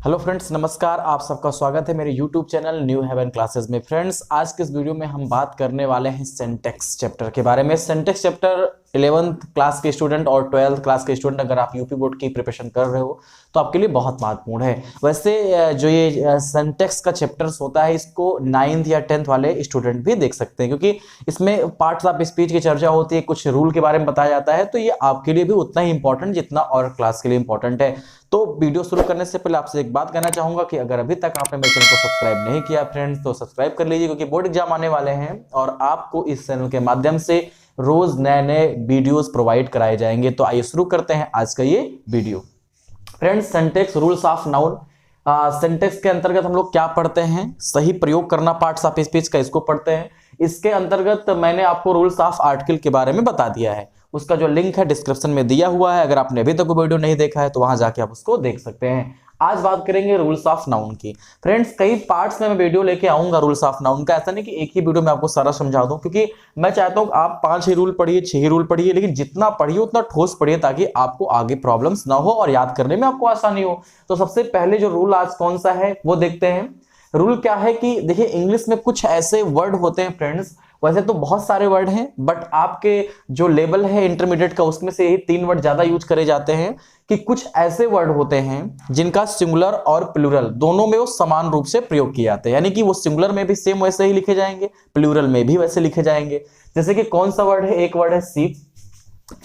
Hello friends, नमस्कार। आप सबका स्वागत है मेरे YouTube channel New Heaven classes में। फ्रेंड्स, आज के इस वीडियो में हम बात करने वाले हैं सिंटैक्स चैप्टर के बारे में। सिंटैक्स चैप्टर 11th क्लास के स्टूडेंट और 12th क्लास के स्टूडेंट, अगर आप यूपी बोर्ड की प्रिपरेशन कर रहे हो तो आपके लिए बहुत महत्वपूर्ण है। वैसे जो ये सिंटैक्स का चैप्टर्स होता है, इसको 9th या 10th वाले स्टूडेंट भी देख सकते हैं, क्योंकि इसमें पार्ट्स ऑफ स्पीच की चर्चा होती है, कुछ रूल के बारे में बताया जाता है। तो ये आपके लिए भी उतना ही इंपॉर्टेंट जितना और क्लास के लिए इंपॉर्टेंट है। तो वीडियो शुरू करने से पहले आपसे एक बात कहना चाहूंगा कि अगर अभी तक आपने मेरे चैनल को सब्सक्राइब नहीं किया फ्रेंड्स, तो सब्सक्राइब कर लीजिए, क्योंकि बोर्ड एग्जाम आने वाले हैं और आपको इस चैनल के माध्यम से रोज नए नए वीडियोस प्रोवाइड कराए जाएंगे। तो आइए शुरू करते हैं आज का ये video. Friends, syntax rules of noun. Syntax के अंतर्गत हम लोग क्या पढ़ते हैं? सही प्रयोग करना, पार्ट्स ऑफ स्पीच का, इसको पढ़ते हैं। इसके अंतर्गत मैंने आपको रूल्स ऑफ आर्टिकल के बारे में बता दिया है, उसका जो लिंक है डिस्क्रिप्शन में दिया हुआ है। अगर आपने अभी तक वो वीडियो नहीं देखा है तो वहां जाके आप उसको देख सकते हैं। आज बात करेंगे रूल्स ऑफ नाउन की। फ्रेंड्स, कई पार्ट्स में मैं वीडियो लेके आऊंगा रूल्स ऑफ नाउन का। ऐसा नहीं कि एक ही वीडियो में आपको सारा समझा दूं, क्योंकि मैं चाहता हूं आप 5 ही रूल पढ़िए, 6 ही रूल पढ़िए, लेकिन जितना पढ़िए उतना ठोस पढ़िए, ताकि आपको आगे प्रॉब्लम्स ना हो और याद करने में आपको आसानी हो। तो सबसे पहले जो रूल आज कौन सा है वो देखते हैं। रूल क्या है कि देखिए, इंग्लिश में कुछ ऐसे वर्ड होते हैं फ्रेंड्स, वैसे तो बहुत सारे वर्ड हैं, बट आपके जो लेवल है इंटरमीडिएट का, उसमें से यही 3 वर्ड ज्यादा यूज करे जाते हैं। कि कुछ ऐसे वर्ड होते हैं जिनका सिंगुलर और प्लूरल दोनों में वो समान रूप से प्रयोग किए जाते हैं, यानी कि वो सिंगुलर में भी सेम वैसे ही लिखे जाएंगे, प्लूरल में भी वैसे लिखे जाएंगे। जैसे कि कौन सा वर्ड है? एक वर्ड है शीप,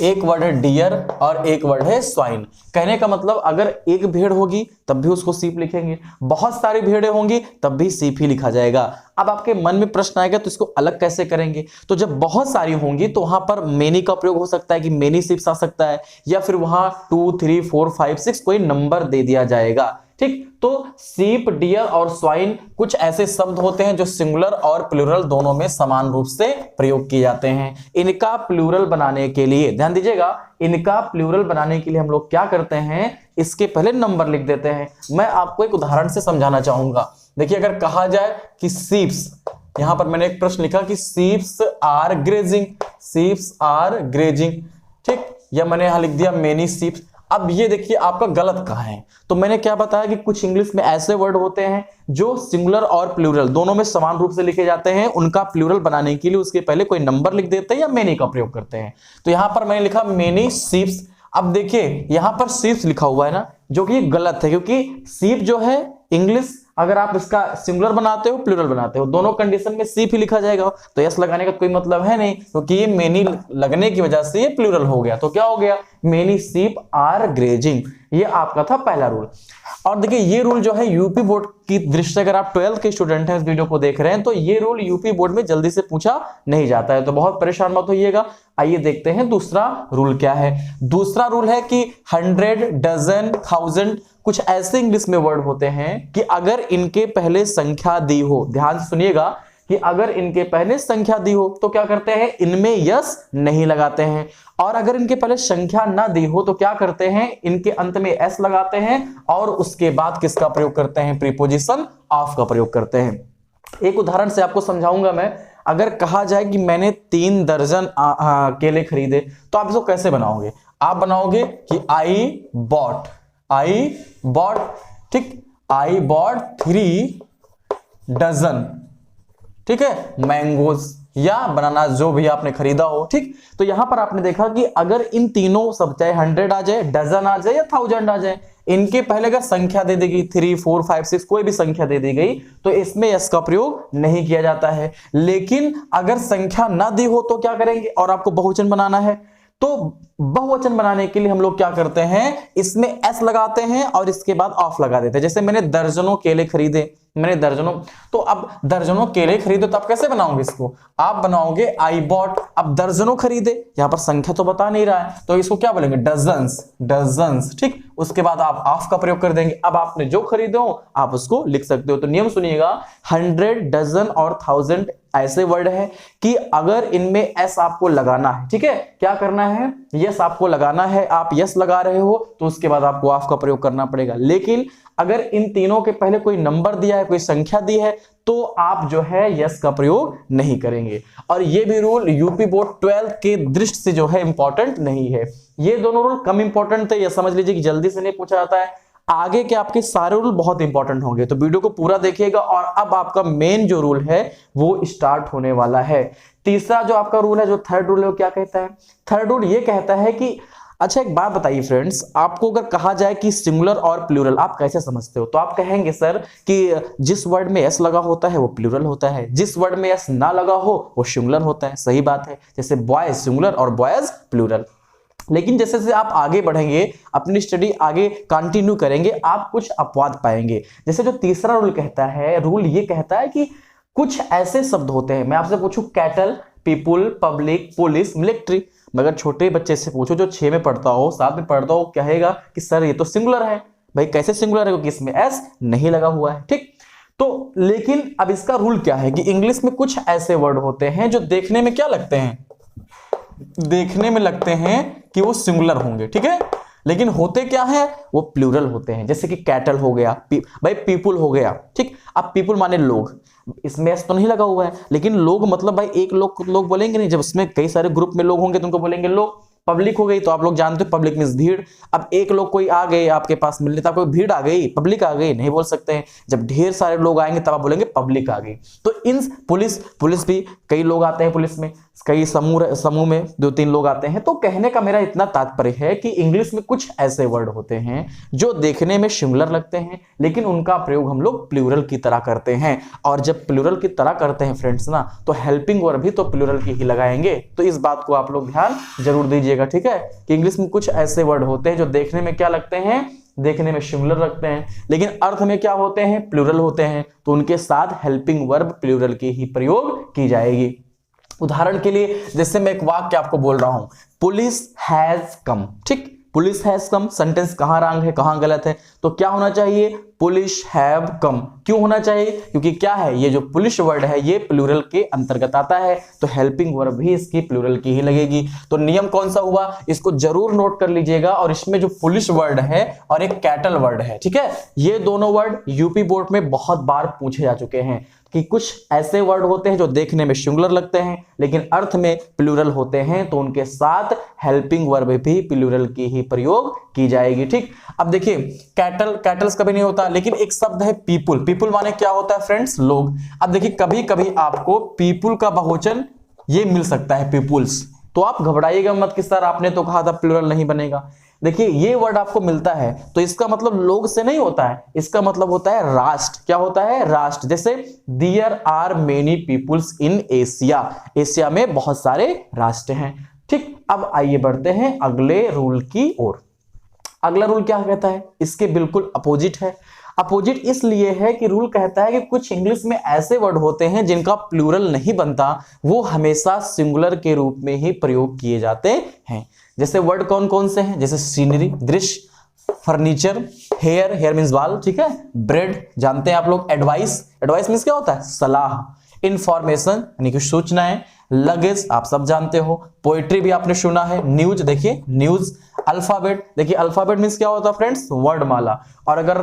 एक वर्ड है डियर और एक वर्ड है स्वाइन। कहने का मतलब, अगर एक भेड़ होगी तब भी उसको सीप लिखेंगे, बहुत सारी भेड़ें होंगी तब भी सीप ही लिखा जाएगा। अब आपके मन में प्रश्न आएगा तो इसको अलग कैसे करेंगे? तो जब बहुत सारी होंगी तो वहां पर मेनी का प्रयोग हो सकता है कि मेनी सीप्स आ सकता है, या फिर वहां 2 3 4 5 6 कोई नंबर दे दिया जाएगा। ठीक, तो सीप, डियर और स्वाइन कुछ ऐसे शब्द होते हैं जो सिंगुलर और प्लूरल दोनों में समान रूप से प्रयोग किए जाते हैं। इनका प्लूरल बनाने के लिए, ध्यान दीजिएगा, इनका प्लूरल बनाने के लिए हम लोग क्या करते हैं, इसके पहले नंबर लिख देते हैं। मैं आपको एक उदाहरण से समझाना चाहूंगा। देखिए, अगर कहा जाए कि सीप्स, यहां पर मैंने एक प्रश्न लिखा कि सीप्स आर ग्रेजिंग, सीप्स आर ग्रेजिंग, ठीक, या मैंने यहां लिख दिया मेनी सीप्स। अब ये देखिए आपका गलत कहाँ है। तो मैंने क्या बताया कि कुछ इंग्लिश में ऐसे वर्ड होते हैं जो सिंगुलर और प्लूरल दोनों में समान रूप से लिखे जाते हैं। उनका प्लूरल बनाने के लिए उसके पहले कोई नंबर लिख देते हैं या मेनी का प्रयोग करते हैं। तो यहां पर मैंने लिखा मेनी सीप्स। अब देखिए यहां पर सीप्स लिखा हुआ है ना, जो कि गलत है, क्योंकि सीप जो है इंग्लिश, अगर आप इसका सिंगुलर बनाते हो प्लूरल बनाते हो, दोनों कंडीशन में सीप ही लिखा जाएगा। तो यस लगाने का कोई मतलब है नहीं, क्योंकि ये मेनी लगने की वजह से ये प्लूरल हो गया। तो क्या हो गया? मेनी सीप आर ग्रेजिंग। ये आपका था पहला रूल। और देखिए, ये रूल जो है यूपी बोर्ड की दृष्टि से, अगर आप 12th के स्टूडेंट हैं इस वीडियो को देख रहे हैं, तो ये रूल यूपी बोर्ड में जल्दी से पूछा नहीं जाता है, तो बहुत परेशान मत होइएगा। आइए देखते हैं दूसरा रूल क्या है। दूसरा रूल है कि 100, डजन, 1000 कुछ ऐसे इंग्लिश में वर्ड होते हैं कि अगर इनके पहले संख्या दी हो, ध्यान सुनिएगा, कि अगर इनके पहले संख्या दी हो तो क्या करते हैं, इनमें यस नहीं लगाते हैं। और अगर इनके पहले संख्या ना दी हो तो क्या करते हैं, इनके अंत में एस लगाते हैं और उसके बाद किसका प्रयोग करते हैं? प्रीपोजिशन ऑफ का प्रयोग करते हैं। एक उदाहरण से आपको समझाऊंगा मैं। अगर कहा जाए कि मैंने 3 दर्जन केले खरीदे, तो आप इसको कैसे बनाओगे? आप बनाओगे कि आई बॉट, ठीक, आई बॉट 3 डजन, ठीक है, मैंगोज या बनाना, जो भी आपने खरीदा हो। ठीक, तो यहां पर आपने देखा कि अगर इन तीनों सब, चाहे 100 आ जाए, डजन आ जाए या 1000 आ जाए, इनके पहले अगर संख्या दे देगी 3 4 5 6 कोई भी संख्या दे दी गई, तो इसमें यस का प्रयोग नहीं किया जाता है। लेकिन अगर संख्या ना दी हो तो क्या करेंगे, और आपको बहुवचन बनाना है, तो बहुवचन बनाने के लिए हम लोग क्या करते हैं, इसमें एस लगाते हैं और इसके बाद ऑफ लगा देते हैं। जैसे मैंने दर्जनों केले खरीदे, मैंने दर्जनों, तो अब दर्जनों केले खरीदे, तो आप कैसे बनाओगे इसको? आप बनाओगे आई बॉट। अब दर्जनों खरीदे, यहां पर संख्या तो बता नहीं रहा है, तो इसको क्या बोलेंगे? डजन्स, ठीक। उसके बाद आप ऑफ का प्रयोग कर देंगे। अब आपने जो खरीदे हो आप उसको लिख सकते हो। तो नियम सुनिएगा, 100, डजन और 1000 ऐसे वर्ड है कि अगर इनमें एस आपको लगाना है, ठीक है, क्या करना है, यस आपको लगाना है। आप यस लगा रहे हो तो उसके बाद आपको ऑफ का प्रयोग करना पड़ेगा। लेकिन अगर इन तीनों के पहले कोई नंबर दिया है, कोई संख्या दी है, तो आप जो है यस का प्रयोग नहीं करेंगे। और ये भी रूल यूपी बोर्ड 12 के दृष्टि से जो है इंपॉर्टेंट नहीं है। ये दोनों रूल कम इंपॉर्टेंट थे, ये समझ लीजिए कि जल्दी से नहीं पूछा जाता है। आगे के आपके सारे रूल बहुत इंपॉर्टेंट होंगे, तो वीडियो को पूरा देखिएगा। और अब आपका मेन जो रूल है वो स्टार्ट होने वाला है। तीसरा जो आपका रूल है, जो थर्ड रूल है, वो क्या कहता है? थर्ड रूल ये कहता है कि अच्छा एक बात बताइए फ्रेंड्स, आपको अगर कहा जाए कि सिंगुलर और प्लूरल आप कैसे समझते हो, तो आप कहेंगे सर कि जिस वर्ड में एस लगा होता है वो प्लूरल होता है, जिस वर्ड में एस ना लगा हो वो सिंगुलर होता है। सही बात है, जैसे बॉयज सिंगुलर और बॉयज प्लूरल। लेकिन जैसे जैसे आप आगे बढ़ेंगे, अपनी स्टडी आगे कंटिन्यू करेंगे, आप कुछ अपवाद पाएंगे। जैसे जो तीसरा रूल कहता है, रूल ये कहता है कि कुछ ऐसे शब्द होते हैं, मैं आपसे पूछूं cattle, people, public, police, military, मगर छोटे बच्चे से पूछो जो 6 में पढ़ता हो, 7 में पढ़ता हो, कहेगा कि सर ये तो सिंगुलर है। भाई कैसे सिंगुलर है, क्योंकि इसमें एस नहीं लगा हुआ है। ठीक, तो लेकिन अब इसका रूल क्या है कि इंग्लिश में कुछ ऐसे वर्ड होते हैं जो देखने में क्या लगते हैं, देखने में लगते हैं कि वो सिंगुलर होंगे, ठीक है, लेकिन होते क्या है, वो प्लूरल होते हैं। जैसे कि कैटल हो गया, भाई पीपुल हो गया। ठीक, अब पीपुल माने लोग, इसमें एस तो नहीं लगा हुआ है, लेकिन लोग मतलब भाई एक लोग बोलेंगे नहीं, जब उसमें कई सारे ग्रुप में लोग होंगे तो उनको बोलेंगे लोग। पब्लिक हो गई तो आप लोग जानते हो पब्लिक मींस भीड़। अब एक लोग कोई आ गए आपके पास मिलने, तो आपको भीड़ आ गई, पब्लिक आ गई नहीं बोल सकते हैं। जब ढेर सारे लोग आएंगे तब आप बोलेंगे पब्लिक आ गई। तो इन पुलिस भी कई लोग आते हैं, पुलिस में कई समूह में 2-3 लोग आते हैं। तो कहने का मेरा इतना तात्पर्य है कि इंग्लिश में कुछ ऐसे वर्ड होते हैं जो देखने में सिंगुलर लगते हैं, लेकिन उनका प्रयोग हम लोग प्लूरल की तरह करते हैं। और जब प्लूरल की तरह करते हैं फ्रेंड्स ना, तो हेल्पिंग वर्ब भी तो प्लूरल की ही लगाएंगे। तो इस बात को आप लोग ध्यान जरूर दीजिएगा, ठीक है, कि इंग्लिश में कुछ ऐसे वर्ड होते हैं जो देखने में क्या लगते हैं, देखने में सिंगुलर लगते हैं, लेकिन अर्थ में क्या होते हैं, प्लूरल होते हैं। तो उनके साथ हेल्पिंग वर्ब प्लूरल की ही प्रयोग की जाएगी। उदाहरण के लिए जैसे मैं एक वाक्य आपको बोल रहा हूं, पुलिस हैज कम। ठीक, पुलिस हैज कम, सेंटेंस कहां रॉन्ग है, कहां गलत है, तो क्या होना चाहिए, पुलिस हैव कम। क्यों होना चाहिए, क्योंकि क्या है, ये जो पुलिस वर्ड है ये प्लूरल के अंतर्गत आता है, तो हेल्पिंग वर्ब भी इसकी प्लूरल की ही लगेगी। तो नियम कौन सा हुआ, इसको जरूर नोट कर लीजिएगा। और इसमें जो पुलिस वर्ड है और एक कैटल वर्ड है, ठीक है, ये दोनों वर्ड यूपी बोर्ड में बहुत बार पूछे जा चुके हैं कि कुछ ऐसे वर्ड होते हैं जो देखने में सिंगुलर लगते हैं लेकिन अर्थ में प्लूरल होते हैं, तो उनके साथ हेल्पिंग वर्ब भी प्लूरल की ही प्रयोग की जाएगी। ठीक, अब देखिए कैटल्स कभी नहीं होता, लेकिन एक शब्द है पीपुल। पीपुल माने क्या होता है फ्रेंड्स, लोग। अब देखिए कभी कभी आपको पीपुल का बहुवचन ये मिल सकता है, पीपुल्स, तो आप घबराइएगा मत कि सर आपने तो कहा था प्लूरल नहीं बनेगा। देखिए ये वर्ड आपको मिलता है तो इसका मतलब लोग से नहीं होता है, इसका मतलब होता है राष्ट्र। क्या होता है, राष्ट्र। जैसे there are many peoples in Asia, Asia में बहुत सारे राष्ट्र हैं। ठीक, अब आइए बढ़ते हैं अगले रूल की ओर। अगला रूल क्या कहता है, इसके बिल्कुल अपोजिट है। अपोजिट इसलिए है कि रूल कहता है कि कुछ इंग्लिश में ऐसे वर्ड होते हैं जिनका प्लूरल नहीं बनता, वो हमेशा सिंगुलर के रूप में ही प्रयोग किए जाते हैं। जैसे वर्ड कौन कौन से हैं, जैसे सीनरी, दृश्य, फर्नीचर, हेयर मींस बाल, ठीक है, ब्रेड जानते हैं आप लोग, एडवाइस मींस क्या होता है, सलाह, इंफॉर्मेशन यानी कि सूचनाएं, लगेज आप सब जानते हो, पोएट्री भी आपने सुना है, न्यूज देखिए न्यूज, अल्फाबेट देखिए अल्फाबेट मींस क्या होता है फ्रेंड्स, वर्डमाला। और अगर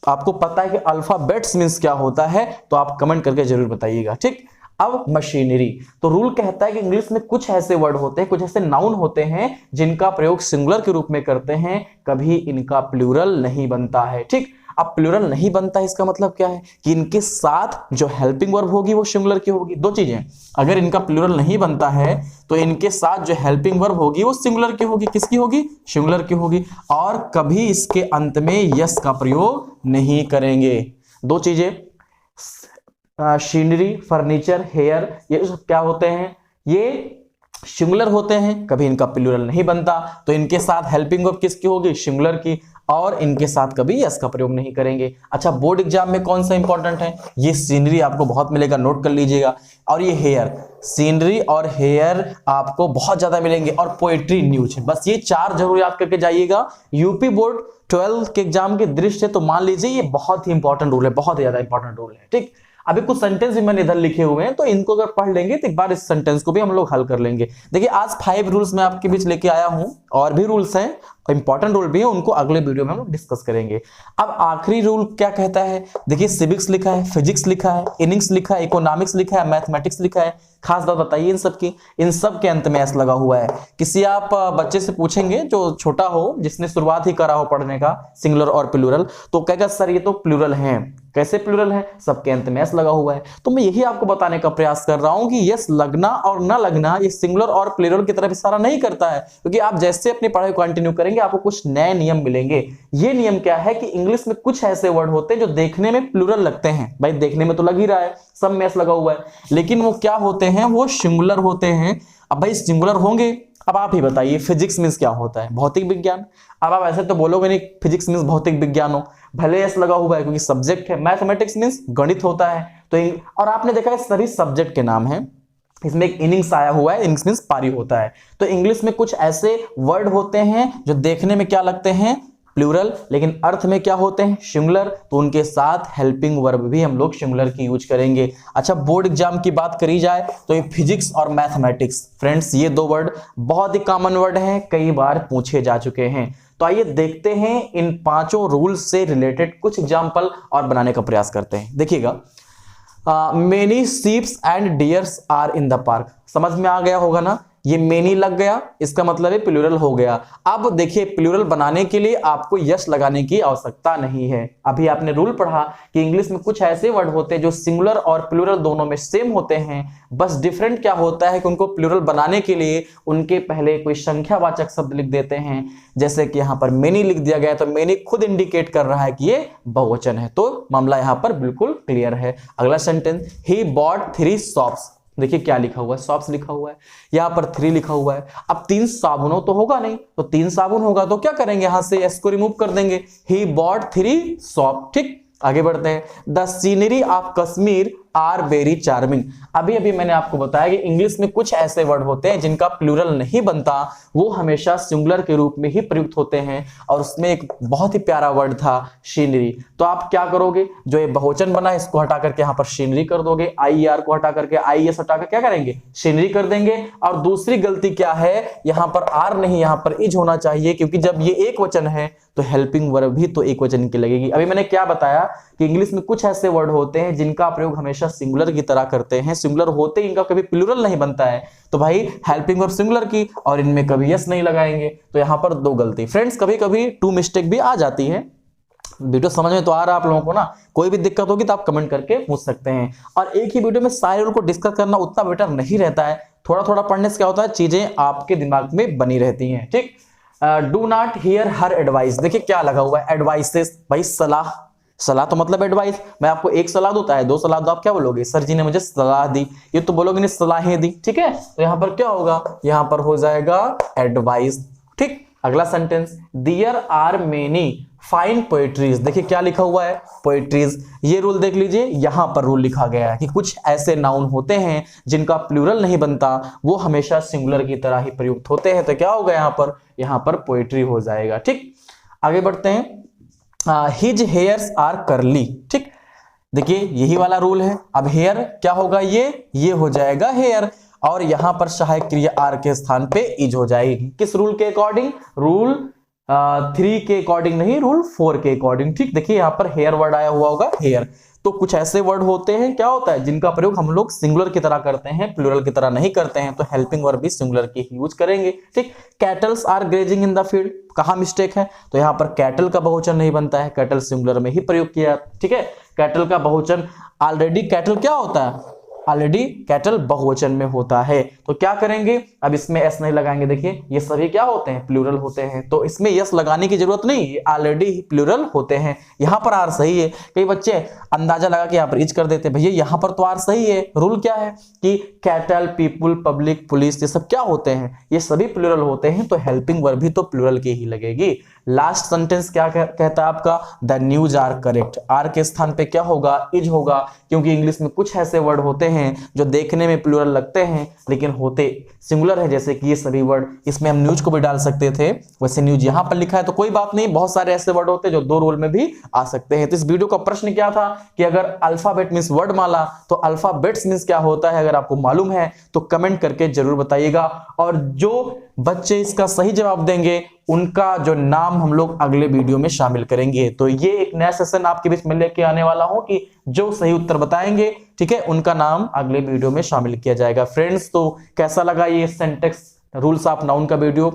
आपको पता है कि अल्फाबेट्स मींस क्या होता है तो आप कमेंट करके जरूर बताइएगा। ठीक, अब मशीनरी, तो रूल कहता है कि इंग्लिश में कुछ ऐसे वर्ड होते हैं, कुछ ऐसे नाउन होते हैं जिनका प्रयोग सिंगुलर के रूप में करते हैं, कभी इनका प्लूरल नहीं बनता है। ठीक, अब प्लूरल नहीं बनता है इसका मतलब क्या है कि इनके साथ जो हेल्पिंग वर्ब होगी वो सिंगुलर की होगी। दो चीजें, अगर इनका प्लूरल नहीं बनता है तो इनके साथ जो हेल्पिंग वर्ब होगी वो सिंगुलर की होगी। किसकी होगी, सिंगुलर की होगी। और कभी इसके अंत में यस का प्रयोग नहीं करेंगे। दो चीजें, सीनरी, फर्नीचर, हेयर, ये सब क्या होते हैं, ये सिंगुलर होते हैं, कभी इनका प्लूरल नहीं बनता, तो इनके साथ हेल्पिंग वर्ब किसकी होगी, सिंगुलर की, और इनके साथ कभी यस का प्रयोग नहीं करेंगे। अच्छा, बोर्ड एग्जाम में कौन सा इंपॉर्टेंट है, ये सीनरी आपको बहुत मिलेगा, नोट कर लीजिएगा, और ये हेयर, सीनरी और हेयर आपको बहुत ज्यादा मिलेंगे, और पोएट्री, न्यूज, बस ये 4 जरूर याद करके जाइएगा। यूपी बोर्ड 12 के एग्जाम के दृष्टि से तो मान लीजिए ये बहुत ही इंपॉर्टेंट रूल है, बहुत ज्यादा इंपॉर्टेंट रूल है। ठीक, अभी कुछ सेंटेंस भी मैंने इधर लिखे हुए हैं, तो इनको अगर पढ़ लेंगे तो एक बार इस सेंटेंस को भी हम लोग हल कर लेंगे। देखिए आज 5 रूल्स मैं आपके बीच लेके आया हूं, और भी रूल्स हैं, इंपॉर्टेंट रूल भी है, उनको अगले वीडियो में हम डिस्कस करेंगे। अब आखिरी रूल क्या कहता है, देखिए सिविक्स लिखा है, फिजिक्स लिखा है, इनिंग्स लिखा है, इकोनॉमिक्स लिखा है, मैथमेटिक्स लिखा है। खास बात बताइए इन सब की, इन सब के अंत में एस लगा हुआ है। किसी आप बच्चे से पूछेंगे जो छोटा हो, जिसने शुरुआत ही करा हो पढ़ने का सिंगुलर और प्लूरल, तो कहेगा सर ये तो प्लूरल है। कैसे प्लूरल है, सबके अंत में एस लगा हुआ है। तो मैं यही आपको बताने का प्रयास कर रहा हूं कि यस लगना और ना लगना ये सिंगुलर और प्लूरल की तरफ इशारा नहीं करता है, क्योंकि आप जैसे अपनी पढ़ाई कंटिन्यू करेंगे आपको कुछ नए नियम मिलेंगे। ये नियम क्या है कि इंग्लिश में कुछ ऐसे वर्ड होते हैं जो देखने में प्लूरल लगते हैं, भाई देखने में तो लग ही रहा है, सब में एस लगा हुआ है, लेकिन वो क्या होते हैं, वो सिंगुलर होते हैं। अब भाई सिंगुलर होंगे, अब आप ही बताइए फिजिक्स मींस क्या होता है, भौतिक विज्ञान। अब आप ऐसे तो बोलोगे नहीं फिजिक्स मींस भौतिक विज्ञान हो, भले एस लगा हुआ है क्योंकि सब्जेक्ट है। मैथमेटिक्स मींस गणित होता है। तो और आपने देखा है सभी सब्जेक्ट के नाम है, इसमें एक इनिंग्स आया हुआ है, इनिंग्स मींस पारी होता है। तो इंग्लिश में कुछ ऐसे वर्ड होते हैं जो देखने में क्या लगते हैं, प्लूरल, लेकिन अर्थ में क्या होते हैं, सिंगुलर। तो उनके साथ हेल्पिंग वर्ब भी हम लोग सिंगुलर की यूज करेंगे। अच्छा, बोर्ड एग्जाम की बात करी जाए तो ये फिजिक्स और मैथमेटिक्स, फ्रेंड्स ये दो वर्ड बहुत ही कॉमन वर्ड हैं, कई बार पूछे जा चुके हैं। तो आइए देखते हैं इन पांचों रूल्स से रिलेटेड कुछ एग्जाम्पल और बनाने का प्रयास करते हैं। देखिएगा, many sheeps and deers are in the park, समझ में आ गया होगा ना, ये मेनी लग गया, इसका मतलब है प्लूरल हो गया। अब देखिए प्लूरल बनाने के लिए आपको यस लगाने की आवश्यकता नहीं है। अभी आपने रूल पढ़ा कि इंग्लिश में कुछ ऐसे वर्ड होते हैं जो सिंगुलर और प्लूरल दोनों में सेम होते हैं, बस डिफरेंट क्या होता है कि उनको प्लूरल बनाने के लिए उनके पहले कोई संख्यावाचक शब्द लिख देते हैं। जैसे कि यहाँ पर मेनी लिख दिया गया, तो मेनी खुद इंडिकेट कर रहा है कि ये बहुवचन है, तो मामला यहाँ पर बिल्कुल क्लियर है। अगला सेंटेंस, ही बॉट 3 शॉप्स, देखिए क्या लिखा हुआ है, शॉप्स लिखा हुआ है, यहाँ पर 3 लिखा हुआ है। अब 3 साबुनों तो होगा नहीं, तो 3 साबुन होगा तो क्या करेंगे, यहां से एस को रिमूव कर देंगे, ही बॉट 3 शॉप। ठीक, आगे बढ़ते हैं, the scenery of Kashmir are very charming. अभी अभी मैंने आपको बताया कि इंग्लिश में कुछ ऐसे वर्ड होते हैं जिनका प्लूरल नहीं बनता, वो हमेशा सिंगुलर के रूप में ही प्रयुक्त होते हैं। और उसमें एक बहुत ही प्यारा वर्ड था सीनरी। तो आप क्या करोगे, जो ये बहुवचन बना है इसको हटा करके यहाँ पर सीनरी कर दोगे, आई आर को हटा करके आई एस हटा कर क्या करेंगे, सीनरी कर देंगे। और दूसरी गलती क्या है, यहाँ पर आर नहीं यहाँ पर इज होना चाहिए, क्योंकि जब ये एक वचन है तो हेल्पिंग वर्ब भी तो एक वचन की लगेगी। अभी मैंने क्या बताया कि इंग्लिश में कुछ ऐसे वर्ड होते हैं जिनका प्रयोग हमेशा सिंगुलर की तरह करते हैं, सिंगुलर होते इनका कभी प्लूरल नहीं बनता है, तो भाई हेल्पिंग वर्ब सिंगुलर की, और इनमें कभी यस नहीं लगाएंगे। तो यहां पर 2 गलती। फ्रेंड्स कभी कभी 2 मिस्टेक भी आ जाती है। वीडियो समझ में तो आ रहा है आप लोगों को ना, कोई भी दिक्कत होगी तो आप कमेंट करके पूछ सकते हैं। और एक ही वीडियो में सारे रूल को डिस्कस करना उतना बेटर नहीं रहता है, थोड़ा थोड़ा पढ़ने से क्या होता है, चीजें आपके दिमाग में बनी रहती हैं। ठीक, do not here her advice, देखिए क्या लगा हुआ है, एडवाइसेस, भाई सलाह, सलाह तो मतलब एडवाइस। मैं आपको एक सलाह दूता है, 2 सलाह दो, आप क्या बोलोगे, सर जी ने मुझे सलाह दी, ये तो बोलोगे नहीं सलाहें दी। ठीक है, तो यहां पर क्या होगा, यहां पर हो जाएगा एडवाइस। ठीक, अगला sentence, there are many fine poetries, देखिए क्या लिखा हुआ है, पोएट्रीज। ये रूल देख लीजिए, यहां पर रूल लिखा गया है कि कुछ ऐसे नाउन होते हैं जिनका प्लूरल नहीं बनता, वो हमेशा सिंगुलर की तरह ही प्रयुक्त होते हैं। तो क्या होगा यहां पर पोएट्री हो जाएगा। ठीक, आगे बढ़ते हैं, हिज हेयर्स आर करली। ठीक, देखिए यही वाला रूल है। अब हेयर क्या होगा, ये हो जाएगा हेयर, और यहां पर सहायक क्रिया आर के स्थान पे इज हो जाएगी। किस रूल के अकॉर्डिंग, रूल 3 के अकॉर्डिंग नहीं, रूल 4 के अकॉर्डिंग। ठीक, देखिए यहां पर हेयर वर्ड आया हुआ होगा, हेयर। तो कुछ ऐसे वर्ड होते हैं, क्या होता है, जिनका प्रयोग हम लोग सिंगुलर की तरह करते हैं, प्लूरल की तरह नहीं करते हैं, तो हेल्पिंग वर्ब भी सिंगुलर की यूज करेंगे। ठीक, cattles are grazing in the field, कहां मिस्टेक है, तो यहां पर कैटल का बहुवचन नहीं बनता है, कैटल सिंगुलर में ही प्रयोग किया। ठीक है, कैटल का बहुवचन ऑलरेडी, कैटल क्या होता है, ऑलरेडी कैटल बहुवचन में होता है, तो क्या करेंगे, अब इसमें एस नहीं लगाएंगे। देखिए ये सभी क्या होते हैं, प्लूरल होते हैं, तो इसमें यस लगाने की जरूरत नहीं, ये ऑलरेडी प्लूरल होते हैं। यहां पर आर सही है, कई बच्चे अंदाजा लगा के यहां पर इज कर देते हैं, भैया यहां पर तो आर सही है। रूल क्या है कि कैटल, पीपुल, पब्लिक, पुलिस, ये सब क्या होते हैं, ये सभी प्लूरल होते हैं, तो हेल्पिंग वर्ब भी तो प्लूरल की ही लगेगी। लास्ट सेंटेंस क्या कहता है आपका, the news are correct, are के स्थान पे क्या होगा, इज होगा, क्योंकि इंग्लिश में कुछ ऐसे वर्ड होते हैं जो देखने में प्लूरल लगते हैं लेकिन होते सिंगुलर है, जैसे कि ये सभी वर्ड। इसमें हम न्यूज को भी डाल सकते थे, वैसे न्यूज यहां पर लिखा है तो कोई बात नहीं, बहुत सारे ऐसे वर्ड होते हैं जो 2 रूल में भी आ सकते हैं। तो इस वीडियो का प्रश्न क्या था कि अगर अल्फाबेट मींस वर्डमाला, तो अल्फाबेट्स मींस क्या होता है, अगर आपको मालूम है तो कमेंट करके जरूर बताइएगा। और जो बच्चे इसका सही जवाब देंगे उनका जो नाम हम लोग अगले वीडियो में शामिल करेंगे। तो ये एक नया सेशन आपके बीच में लेके आने वाला हूं कि जो सही उत्तर बताएंगे, ठीक है, उनका नाम अगले वीडियो में शामिल किया जाएगा। फ्रेंड्स, तो कैसा लगा ये सिंटैक्स रूल्स ऑफ नाउन का वीडियो?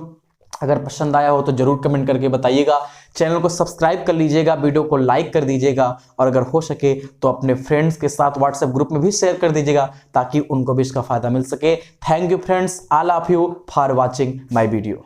अगर पसंद आया हो तो जरूर कमेंट करके बताइएगा। चैनल को सब्सक्राइब कर लीजिएगा, वीडियो को लाइक कर दीजिएगा और अगर हो सके तो अपने फ्रेंड्स के साथ व्हाट्सएप ग्रुप में भी शेयर कर दीजिएगा ताकि उनको भी इसका फायदा मिल सके। Thank you friends, all of you for watching my video.